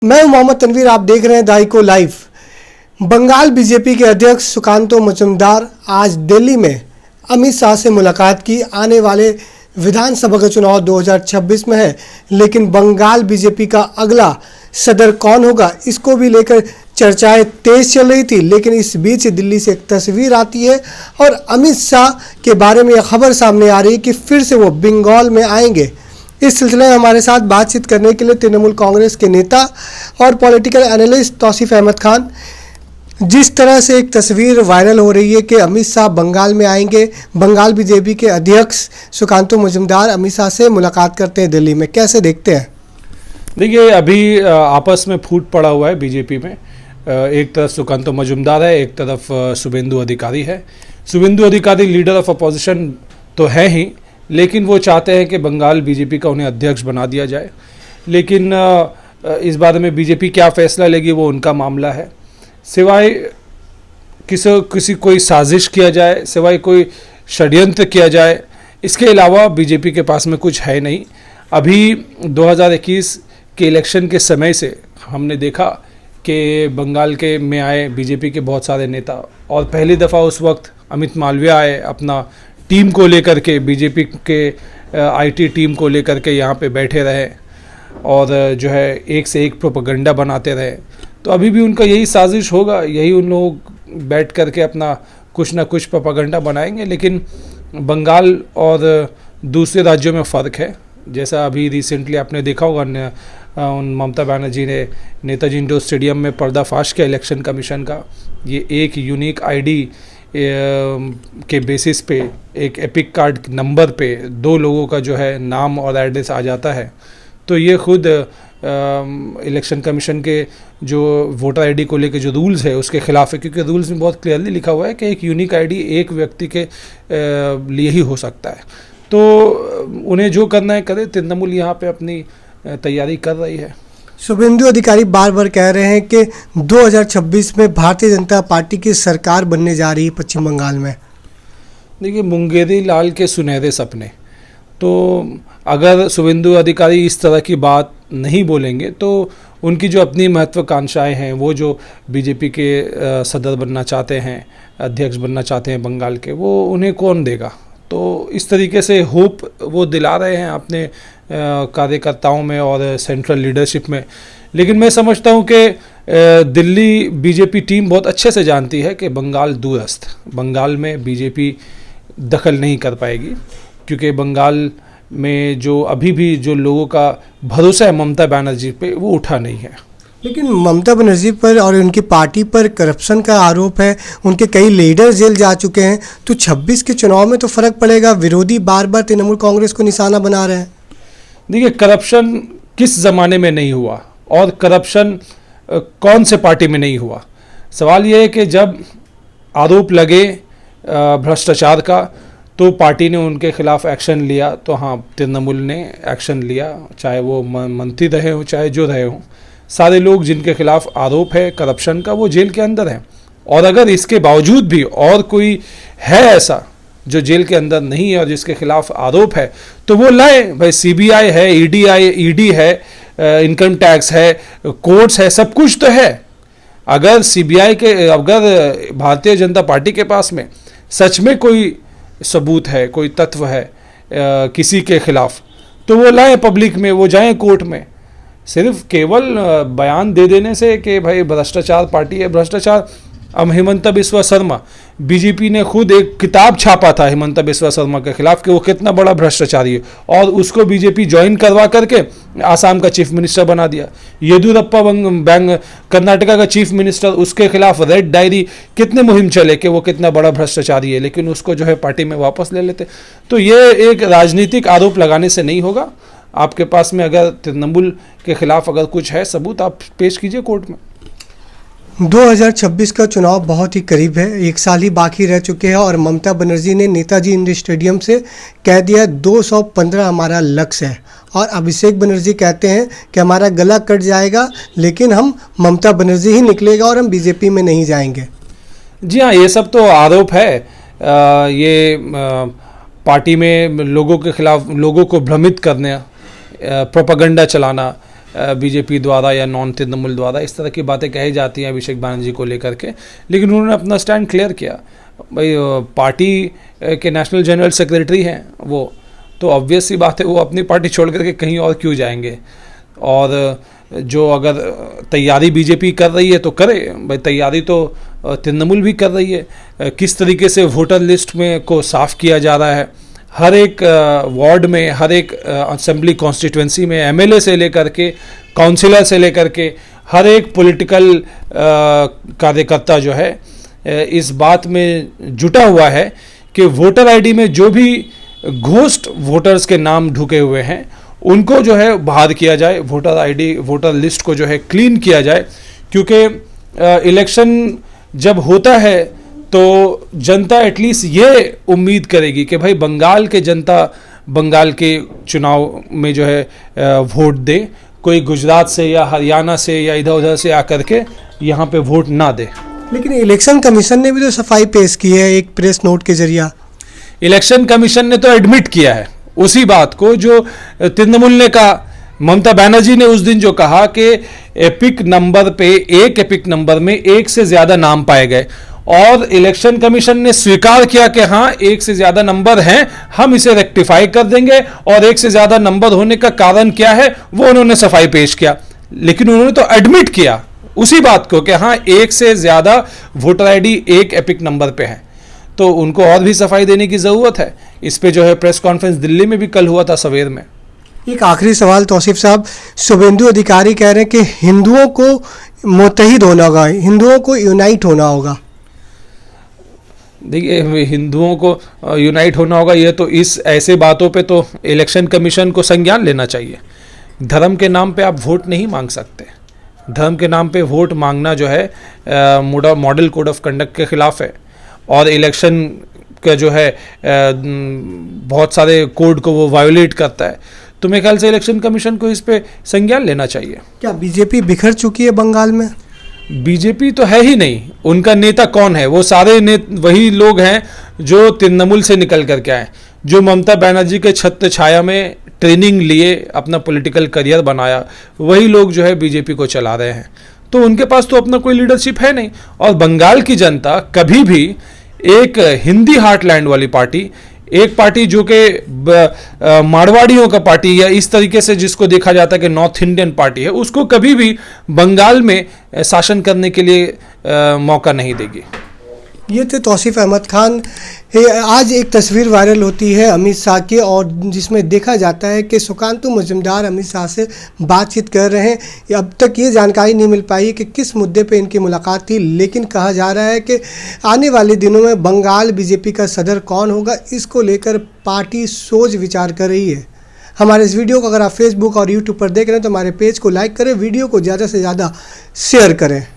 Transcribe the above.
मैं हूं मोहम्मद तनवीर, आप देख रहे हैं दाइको लाइव। बंगाल बीजेपी के अध्यक्ष सुकांतो मजूमदार आज दिल्ली में अमित शाह से मुलाकात की। आने वाले विधानसभा का चुनाव 2026 में है, लेकिन बंगाल बीजेपी का अगला सदर कौन होगा, इसको भी लेकर चर्चाएं तेज चल रही थी। लेकिन इस बीच दिल्ली से एक तस्वीर आती है और अमित शाह के बारे में यह खबर सामने आ रही है कि फिर से वो बंगाल में आएंगे। इस सिलसिले में हमारे साथ बातचीत करने के लिए तृणमूल कांग्रेस के नेता और पॉलिटिकल एनालिस्ट तौसीफ अहमद खान। जिस तरह से एक तस्वीर वायरल हो रही है कि अमित शाह बंगाल में आएंगे, बंगाल बीजेपी के अध्यक्ष सुकांतो मजूमदार अमित शाह से मुलाकात करते हैं दिल्ली में, कैसे देखते हैं? देखिए, अभी आपस में फूट पड़ा हुआ है बीजेपी में। एक तरफ सुकांतो मजूमदार है, एक तरफ शुभेंदु अधिकारी है। शुभेंदु अधिकारी लीडर ऑफ अपोजिशन तो है ही, लेकिन वो चाहते हैं कि बंगाल बीजेपी का उन्हें अध्यक्ष बना दिया जाए। लेकिन इस बारे में बीजेपी क्या फैसला लेगी वो उनका मामला है। सिवाय किसी कोई साजिश किया जाए, सिवाय कोई षड्यंत्र किया जाए, इसके अलावा बीजेपी के पास में कुछ है नहीं। अभी 2021 के इलेक्शन के समय से हमने देखा कि बंगाल के में आए बीजेपी के बहुत सारे नेता, और पहली दफ़ा उस वक्त अमित मालवीय आए अपना टीम को लेकर के, बीजेपी के आईटी टीम को लेकर के यहाँ पे बैठे रहे और जो है एक से एक प्रोपेगेंडा बनाते रहे। तो अभी भी उनका यही साजिश होगा, यही उन लोग बैठ करके अपना कुछ ना कुछ प्रोपेगेंडा बनाएंगे। लेकिन बंगाल और दूसरे राज्यों में फ़र्क है। जैसा अभी रिसेंटली आपने देखा होगा, ममता बनर्जी ने नेताजी इंडोर स्टेडियम में पर्दाफाश किया इलेक्शन कमीशन का। ये एक यूनिक आईडी के बेसिस पे, एक एपिक कार्ड नंबर पे दो लोगों का जो है नाम और एड्रेस आ जाता है। तो ये खुद इलेक्शन कमीशन के जो वोटर आईडी को लेके जो रूल्स है उसके खिलाफ है, क्योंकि रूल्स में बहुत क्लियरली लिखा हुआ है कि एक यूनिक आईडी एक व्यक्ति के लिए ही हो सकता है। तो उन्हें जो करना है करे। तृणमूल यहाँ पे अपनी तैयारी कर रही है। शुभेंदु अधिकारी बार बार कह रहे हैं कि 2026 में भारतीय जनता पार्टी की सरकार बनने जा रही है पश्चिम बंगाल में। देखिए, मुंगेरी लाल के सुनहरे सपने, तो अगर शुभेंदु अधिकारी इस तरह की बात नहीं बोलेंगे तो उनकी जो अपनी महत्वाकांक्षाएं हैं, वो जो बीजेपी के सदर बनना चाहते हैं, अध्यक्ष बनना चाहते हैं बंगाल के, वो उन्हें कौन देगा? तो इस तरीके से होप वो दिला रहे हैं अपने कार्यकर्ताओं में और सेंट्रल लीडरशिप में। लेकिन मैं समझता हूं कि दिल्ली बीजेपी टीम बहुत अच्छे से जानती है कि बंगाल दूरस्थ, बंगाल में बीजेपी दखल नहीं कर पाएगी, क्योंकि बंगाल में जो अभी भी जो लोगों का भरोसा है ममता बनर्जी पे, वो उठा नहीं है। लेकिन ममता बनर्जी पर और उनकी पार्टी पर करप्शन का आरोप है, उनके कई लीडर जेल जा चुके हैं। तो 26 के चुनाव में तो फर्क पड़ेगा। विरोधी बार बार तृणमूल कांग्रेस को निशाना बना रहे हैं। देखिए, करप्शन किस ज़माने में नहीं हुआ और करप्शन कौन से पार्टी में नहीं हुआ? सवाल यह है कि जब आरोप लगे भ्रष्टाचार का तो पार्टी ने उनके खिलाफ एक्शन लिया। तो हाँ, तृणमूल ने एक्शन लिया, चाहे वो मंत्री रहे हो चाहे जो रहे हो। सारे लोग जिनके खिलाफ आरोप है करप्शन का, वो जेल के अंदर हैं। और अगर इसके बावजूद भी और कोई है ऐसा जो जेल के अंदर नहीं है और जिसके खिलाफ आरोप है, तो वो लाए भाई। सीबीआई है, ईडी है, इनकम टैक्स है, कोर्ट्स है, सब कुछ तो है। अगर सीबीआई के, अगर भारतीय जनता पार्टी के पास में सच में कोई सबूत है, कोई तत्व है किसी के खिलाफ, तो वो लाए पब्लिक में, वो जाएं कोर्ट में। सिर्फ केवल बयान दे देने से कि भाई भ्रष्टाचार पार्टी है, भ्रष्टाचार। अब हिमंता बिस्वा शर्मा, बीजेपी ने खुद एक किताब छापा था हिमंता बिस्वा शर्मा के खिलाफ कि वो कितना बड़ा भ्रष्टाचारी है, और उसको बीजेपी ज्वाइन करवा करके आसाम का चीफ मिनिस्टर बना दिया। येदियुरप्पा कर्नाटका का चीफ मिनिस्टर, उसके खिलाफ रेड डायरी कितने मुहिम चले कि वो कितना बड़ा भ्रष्टाचारी है, लेकिन उसको जो है पार्टी में वापस ले लेते। तो ये एक राजनीतिक आरोप लगाने से नहीं होगा। आपके पास में अगर तृणमूल के खिलाफ अगर कुछ है सबूत, आप पेश कीजिए कोर्ट में। 2026 का चुनाव बहुत ही करीब है, एक साल ही बाकी रह चुके हैं और ममता बनर्जी ने नेताजी इंडोर स्टेडियम से कह दिया 215 हमारा लक्ष्य है। और अभिषेक बनर्जी कहते हैं कि हमारा गला कट जाएगा, लेकिन हम ममता बनर्जी ही निकलेगा और हम बीजेपी में नहीं जाएंगे। जी हाँ, ये सब तो आरोप है। ये पार्टी में लोगों के खिलाफ, लोगों को भ्रमित करने, प्रोपेगेंडा चलाना, बीजेपी द्वारा या नॉन तृणमूल द्वारा इस तरह की बातें कही जाती हैं अभिषेक बनर्जी को लेकर के, लेकिन उन्होंने अपना स्टैंड क्लियर किया। भाई पार्टी के नेशनल जनरल सेक्रेटरी हैं वो, तो ऑब्वियस सी बात है वो अपनी पार्टी छोड़ करके कहीं और क्यों जाएंगे। और जो अगर तैयारी बीजेपी कर रही है तो करे, भाई तैयारी तो तृणमूल भी कर रही है। किस तरीके से वोटर लिस्ट में को साफ़ किया जा रहा है, हर एक वार्ड में, हर एक असेंबली कॉन्स्टिट्यूंसी में एमएलए से लेकर के काउंसिलर से लेकर के हर एक पॉलिटिकल कार्यकर्ता जो है इस बात में जुटा हुआ है कि वोटर आईडी में जो भी घोस्ट वोटर्स के नाम ढुके हुए हैं उनको जो है बाहर किया जाए, वोटर आईडी वोटर लिस्ट को जो है क्लीन किया जाए। क्योंकि इलेक्शन जब होता है तो जनता एटलीस्ट ये उम्मीद करेगी कि भाई बंगाल के जनता बंगाल के चुनाव में जो है वोट दे, कोई गुजरात से या हरियाणा से या इधर उधर से आकर के यहाँ पे वोट ना दे। लेकिन इलेक्शन कमीशन ने भी तो सफाई पेश की है एक प्रेस नोट के जरिए। इलेक्शन कमीशन ने तो एडमिट किया है उसी बात को जो तृणमूल ने कहा। ममता बनर्जी ने उस दिन जो कहा कि एपिक नंबर पे, एक एपिक नंबर में एक से ज्यादा नाम पाए गए, और इलेक्शन कमीशन ने स्वीकार किया कि हाँ एक से ज्यादा नंबर हैं, हम इसे रेक्टिफाई कर देंगे, और एक से ज्यादा नंबर होने का कारण क्या है वो उन्होंने सफाई पेश किया। लेकिन उन्होंने तो एडमिट किया उसी बात को कि हाँ एक से ज्यादा वोटर आईडी एक एपिक नंबर पे है, तो उनको और भी सफाई देने की ज़रूरत है। इस पे जो है प्रेस कॉन्फ्रेंस दिल्ली में भी कल हुआ था सवेर में। एक आखिरी सवाल तौसीफ साहब, शुभेंदु अधिकारी कह रहे हैं कि हिंदुओं को मुत्तहिद होना होगा, हिंदुओं को यूनाइट होना होगा। देखिए हिंदुओं को यूनाइट होना होगा, ये तो इस ऐसे बातों पे तो इलेक्शन कमीशन को संज्ञान लेना चाहिए। धर्म के नाम पे आप वोट नहीं मांग सकते। धर्म के नाम पे वोट मांगना जो है मॉडल कोड ऑफ कंडक्ट के खिलाफ है, और इलेक्शन का जो है बहुत सारे कोड को वो वायोलेट करता है। तो मेरे ख्याल से इलेक्शन कमीशन को इस पे संज्ञान लेना चाहिए। क्या बीजेपी बिखर चुकी है बंगाल में? बीजेपी तो है ही नहीं, उनका नेता कौन है? वो सारे वही लोग हैं जो तृणमूल से निकल करके आए, जो ममता बनर्जी के छत्र छाया में ट्रेनिंग लिए अपना पॉलिटिकल करियर बनाया, वही लोग जो है बीजेपी को चला रहे हैं। तो उनके पास तो अपना कोई लीडरशिप है नहीं। और बंगाल की जनता कभी भी एक हिंदी हार्टलैंड वाली पार्टी, एक पार्टी जो कि मारवाड़ियों का पार्टी या इस तरीके से जिसको देखा जाता है कि नॉर्थ इंडियन पार्टी है, उसको कभी भी बंगाल में शासन करने के लिए मौका नहीं देगी। ये थे तौसीफ अहमद खान। आज एक तस्वीर वायरल होती है अमित शाह की, और जिसमें देखा जाता है कि सुकांतु मजूमदार अमित शाह से बातचीत कर रहे हैं। अब तक ये जानकारी नहीं मिल पाई कि किस मुद्दे पे इनकी मुलाकात थी, लेकिन कहा जा रहा है कि आने वाले दिनों में बंगाल बीजेपी का सदर कौन होगा, इसको लेकर पार्टी सोच विचार कर रही है। हमारे इस वीडियो को अगर आप फेसबुक और यूट्यूब पर देख रहे हैं तो हमारे पेज को लाइक करें, वीडियो को ज़्यादा से ज़्यादा शेयर करें।